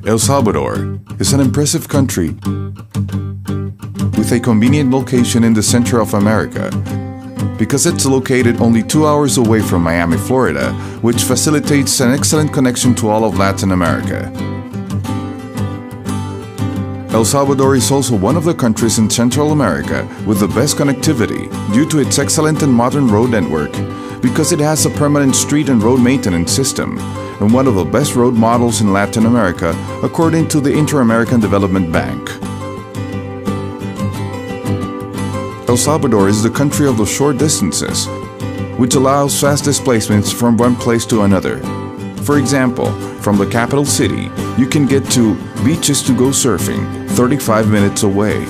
El Salvador is an impressive country with a convenient location in the center of America because it's located only 2 hours away from Miami, Florida, which facilitates an excellent connection to all of Latin America. El Salvador is also one of the countries in Central America with the best connectivity due to its excellent and modern road network, because it has a permanent street and road maintenance system, and one of the best road models in Latin America, according to the Inter-American Development Bank. El Salvador is the country of the short distances, which allows fast displacements from one place to another. For example, from the capital city, you can get to beaches to go surfing 35 minutes away.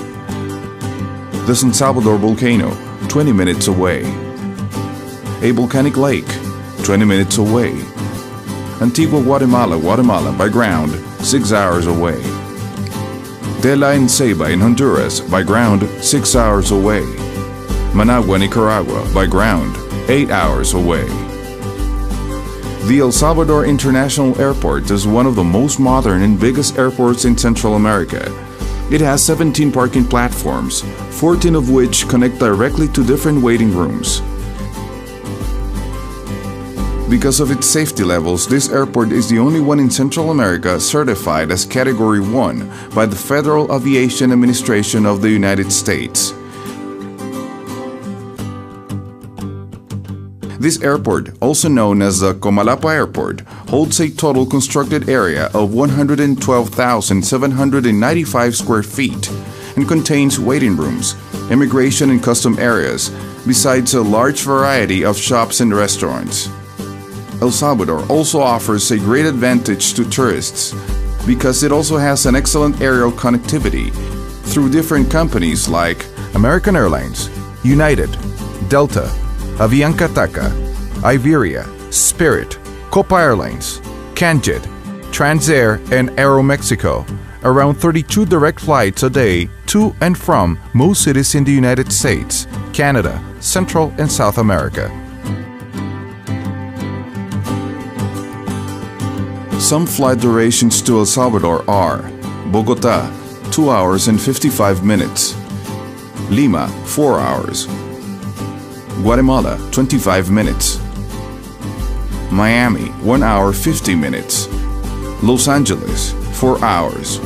The San Salvador volcano, 20 minutes away. A volcanic lake, 20 minutes away. Antigua Guatemala by ground, 6 hours away. Tela en Ceiba in Honduras by ground, 6 hours away. Managua, Nicaragua by ground, 8 hours away. The El Salvador International Airport is one of the most modern and biggest airports in Central America. It has 17 parking platforms, 14 of which connect directly to different waiting rooms. Because of its safety levels, this airport is the only one in Central America certified as Category 1 by the Federal Aviation Administration of the United States. This airport, also known as the Comalapa Airport, holds a total constructed area of 112,795 square feet and contains waiting rooms, immigration and custom areas, besides a large variety of shops and restaurants. El Salvador also offers a great advantage to tourists because it also has an excellent aerial connectivity through different companies like American Airlines, United, Delta, Avianca, Iberia, Spirit, Copa Airlines, Canjet, Transair, and Aeromexico. Around 32 direct flights a day to and from most cities in the United States, Canada, Central and South America. Some flight durations to El Salvador are Bogotá, 2 hours and 55 minutes. Lima, 4 hours. Guatemala, 25 minutes. Miami, 1 hour 50 minutes. Los Angeles, 4 hours.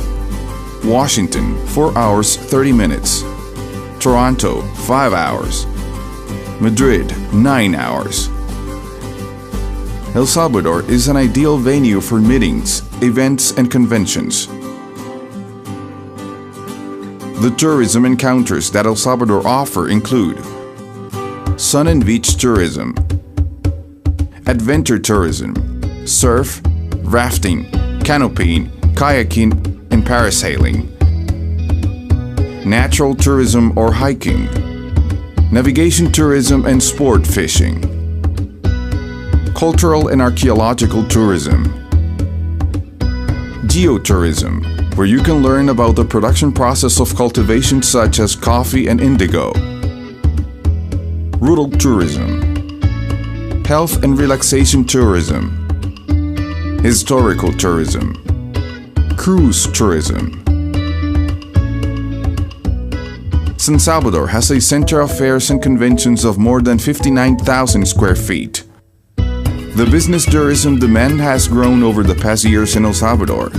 Washington, 4 hours 30 minutes. Toronto, 5 hours. Madrid, 9 hours. El Salvador is an ideal venue for meetings, events, and conventions. The tourism encounters that El Salvador offers include sun and beach tourism, adventure tourism, surf, rafting, canopying, kayaking, and parasailing, natural tourism or hiking, navigation tourism and sport fishing, cultural and archaeological tourism, geotourism, where you can learn about the production process of cultivation such as coffee and indigo, rural tourism, health and relaxation tourism, historical tourism, cruise tourism. San Salvador has a center of fairs and conventions of more than 59,000 square feet. The business tourism demand has grown over the past years in El Salvador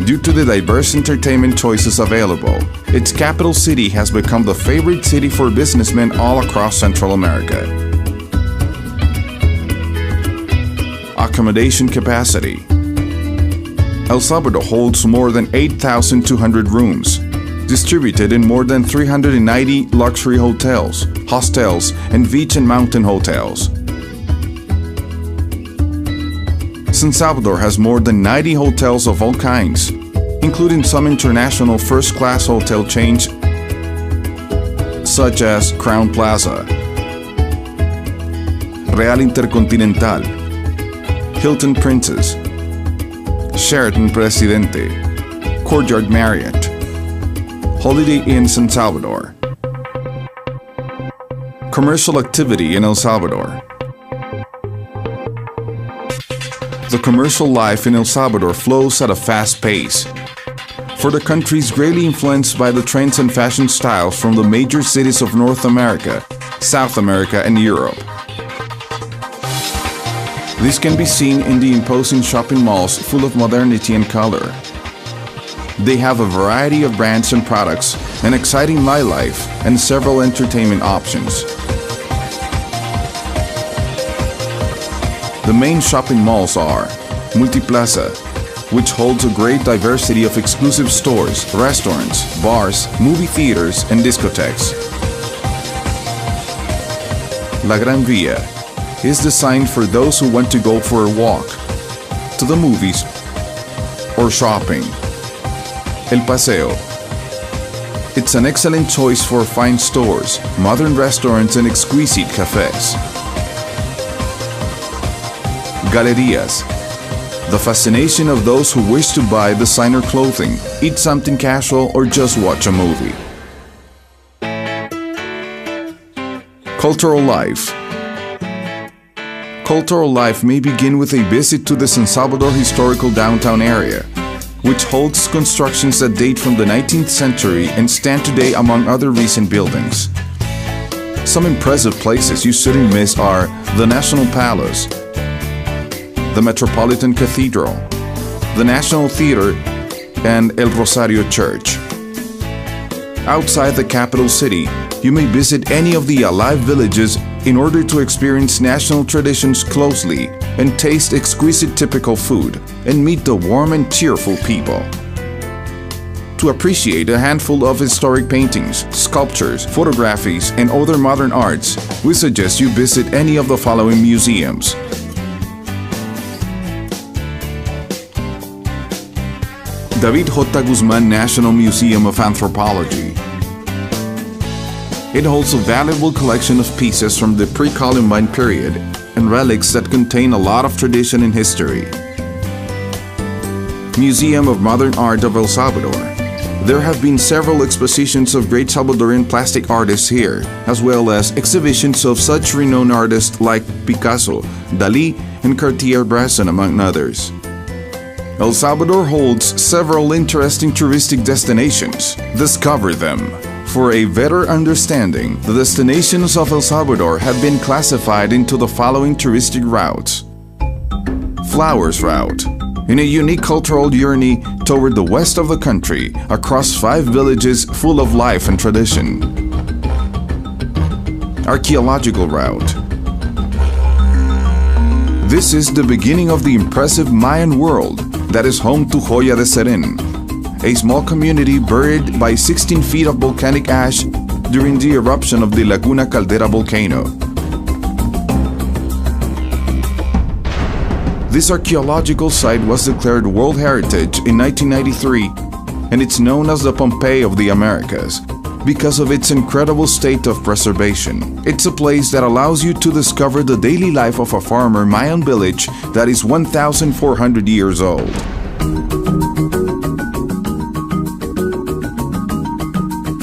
due to the diverse entertainment choices available. Its capital city has become the favorite city for businessmen all across Central America. Accommodation capacity. El Salvador holds more than 8,200 rooms, distributed in more than 390 luxury hotels, hostels, and beach and mountain hotels. San Salvador has more than 90 hotels of all kinds, including some international first-class hotel chains such as Crown Plaza, Real Intercontinental, Hilton Princess, Sheraton Presidente, Courtyard Marriott, Holiday Inn San Salvador. Commercial activity in El Salvador. The commercial life in El Salvador flows at a fast pace, for the country is greatly influenced by the trends and fashion styles from the major cities of North America, South America, and Europe. This can be seen in the imposing shopping malls full of modernity and color. They have a variety of brands and products, an exciting nightlife, and several entertainment options. The main shopping malls are Multiplaza, which holds a great diversity of exclusive stores, restaurants, bars, movie theaters, and discotheques. La Gran Via is designed for those who want to go for a walk, to the movies, or shopping. El Paseo. It's an excellent choice for fine stores, modern restaurants, and exquisite cafes. Galerías. The fascination of those who wish to buy designer clothing, eat something casual, or just watch a movie. Cultural life. Cultural life may begin with a visit to the San Salvador historical downtown area, which holds constructions that date from the 19th century and stand today among other recent buildings. Some impressive places you shouldn't miss are the National Palace, the Metropolitan Cathedral, the National Theater, and El Rosario Church. Outside the capital city, you may visit any of the alive villages in order to experience national traditions closely and taste exquisite typical food and meet the warm and cheerful people. To appreciate a handful of historic paintings, sculptures, photographies, and other modern arts, we suggest you visit any of the following museums. David J. Guzman National Museum of Anthropology. It holds a valuable collection of pieces from the pre-Columbine period and relics that contain a lot of tradition and history. Museum of Modern Art of El Salvador. There have been several expositions of great Salvadorian plastic artists here, as well as exhibitions of such renowned artists like Picasso, Dalí, and Cartier-Bresson, among others. El Salvador holds several interesting touristic destinations. Discover them. For a better understanding, the destinations of El Salvador have been classified into the following touristic routes. Flowers Route. In a unique cultural journey toward the west of the country, across 5 villages full of life and tradition. Archaeological Route. This is the beginning of the impressive Mayan world that is home to Joya de Serén, a small community buried by 16 feet of volcanic ash during the eruption of the Laguna Caldera volcano. This archaeological site was declared World Heritage in 1993, and it's known as the Pompeii of the Americas because of its incredible state of preservation. It's a place that allows you to discover the daily life of a farmer Mayan village that is 1,400 years old.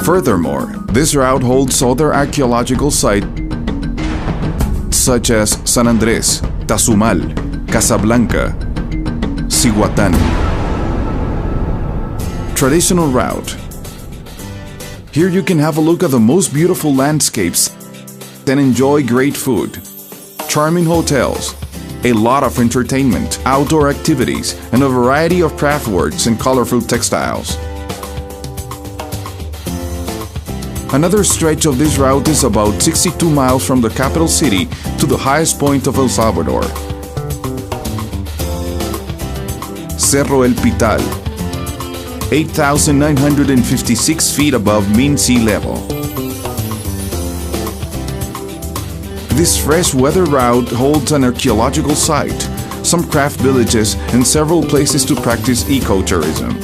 Furthermore, this route holds other archaeological sites such as San Andrés, Tazumal, Casablanca, Cihuatán. Traditional route. Here you can have a look at the most beautiful landscapes and enjoy great food, charming hotels, a lot of entertainment, outdoor activities, and a variety of craftworks and colorful textiles. Another stretch of this route is about 62 miles from the capital city to the highest point of El Salvador. Cerro El Pital, 8,956 feet above mean sea level. This fresh weather route holds an archaeological site, some craft villages, and several places to practice ecotourism.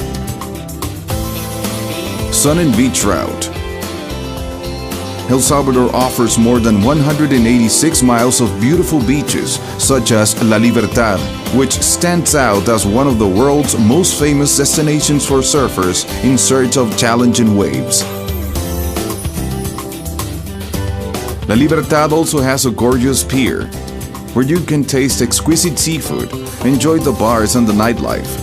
Sun and Beach Route. El Salvador offers more than 186 miles of beautiful beaches, such as La Libertad, which stands out as one of the world's most famous destinations for surfers in search of challenging waves. La Libertad also has a gorgeous pier, where you can taste exquisite seafood, enjoy the bars and the nightlife,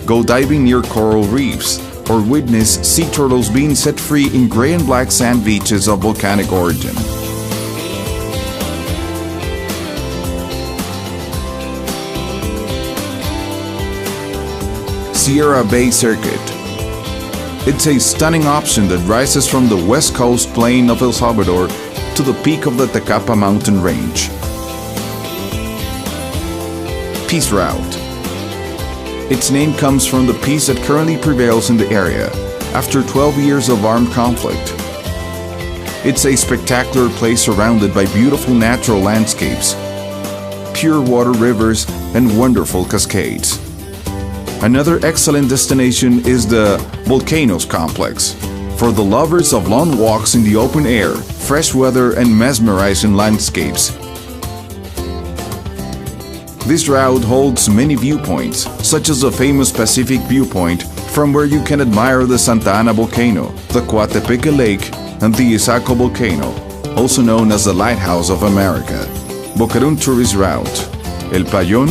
go diving near coral reefs, or witness sea turtles being set free in gray and black sand beaches of volcanic origin. Sierra Bay Circuit. It's a stunning option that rises from the west coast plain of El Salvador to the peak of the Tecapa mountain range. Peace Route. Its name comes from the peace that currently prevails in the area after 12 years of armed conflict. It's a spectacular place surrounded by beautiful natural landscapes, pure water rivers, and wonderful cascades. Another excellent destination is the Volcanoes Complex, for the lovers of long walks in the open air, fresh weather, and mesmerizing landscapes. This route holds many viewpoints, such as the famous Pacific viewpoint, from where you can admire the Santa Ana volcano, the Coatepeque Lake, and the Isaco volcano, also known as the Lighthouse of America. Boquerón Tourist Route. El Payón,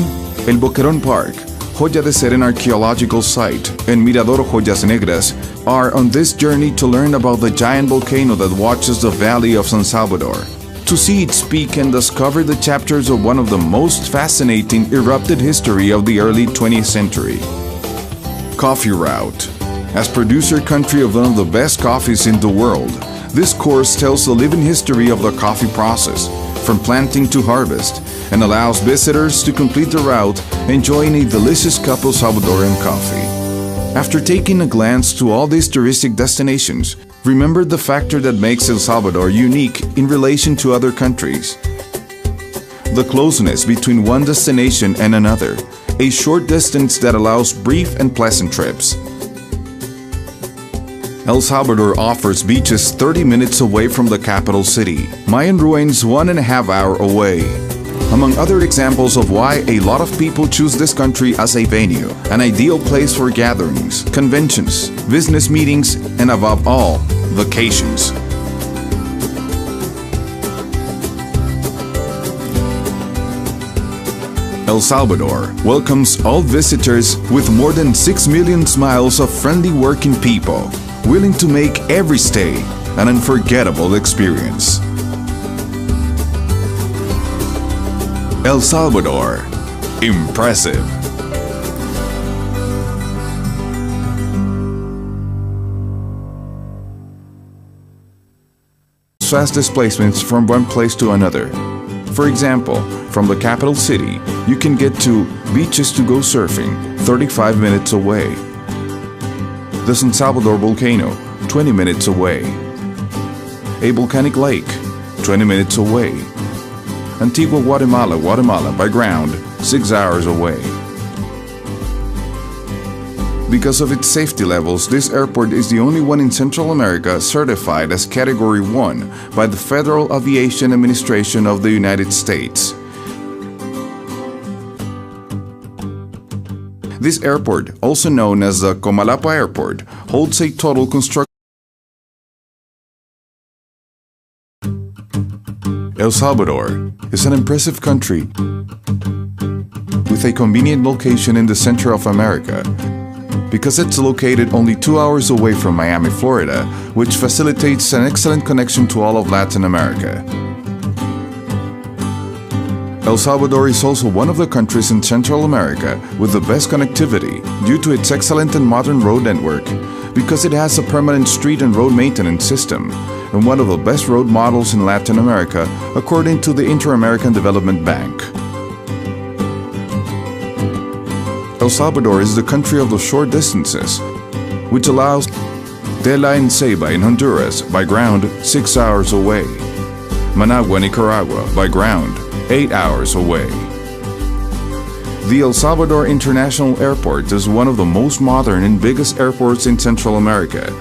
El Boquerón Park, Joya de Ser, an archaeological site, and Mirador Joyas Negras are on this journey to learn about the giant volcano that watches the valley of San Salvador, to see its peak and discover the chapters of one of the most fascinating erupted history of the early 20th century. Coffee Route. As producer country of one of the best coffees in the world, this course tells the living history of the coffee process, from planting to harvest, and allows visitors to complete the route enjoying a delicious cup of Salvadoran coffee. After taking a glance to all these touristic destinations, remember the factor that makes El Salvador unique in relation to other countries. The closeness between one destination and another, a short distance that allows brief and pleasant trips. El Salvador offers beaches 30 minutes away from the capital city, Mayan ruins 1.5 hours away. Among other examples of why a lot of people choose this country as a venue, an ideal place for gatherings, conventions, business meetings, and above all, vacations. El Salvador welcomes all visitors with more than 6 million smiles of friendly working people, willing to make every stay an unforgettable experience. El Salvador, impressive. Fast displacements from one place to another. For example, from the capital city, you can get to beaches to go surfing 35 minutes away. The San Salvador volcano, 20 minutes away. A volcanic lake, 20 minutes away. Antigua Guatemala by ground, 6 hours away. Because of its safety levels, this airport is the only one in Central America certified as Category 1 by the Federal Aviation Administration of the United States. This airport, also known as the Comalapa Airport, holds a total construction. El Salvador is an impressive country with a convenient location in the center of America because it's located only 2 hours away from Miami, Florida, which facilitates an excellent connection to all of Latin America. El Salvador is also one of the countries in Central America with the best connectivity due to its excellent and modern road network, because it has a permanent street and road maintenance system, and one of the best road models in Latin America, according to the Inter-American Development Bank. El Salvador is the country of the short distances, which allows Tela and Ceiba in Honduras by ground 6 hours away, Managua, Nicaragua by ground 8 hours away. The El Salvador International Airport is one of the most modern and biggest airports in Central America.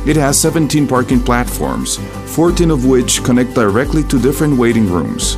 It has 17 parking platforms, 14 of which connect directly to different waiting rooms.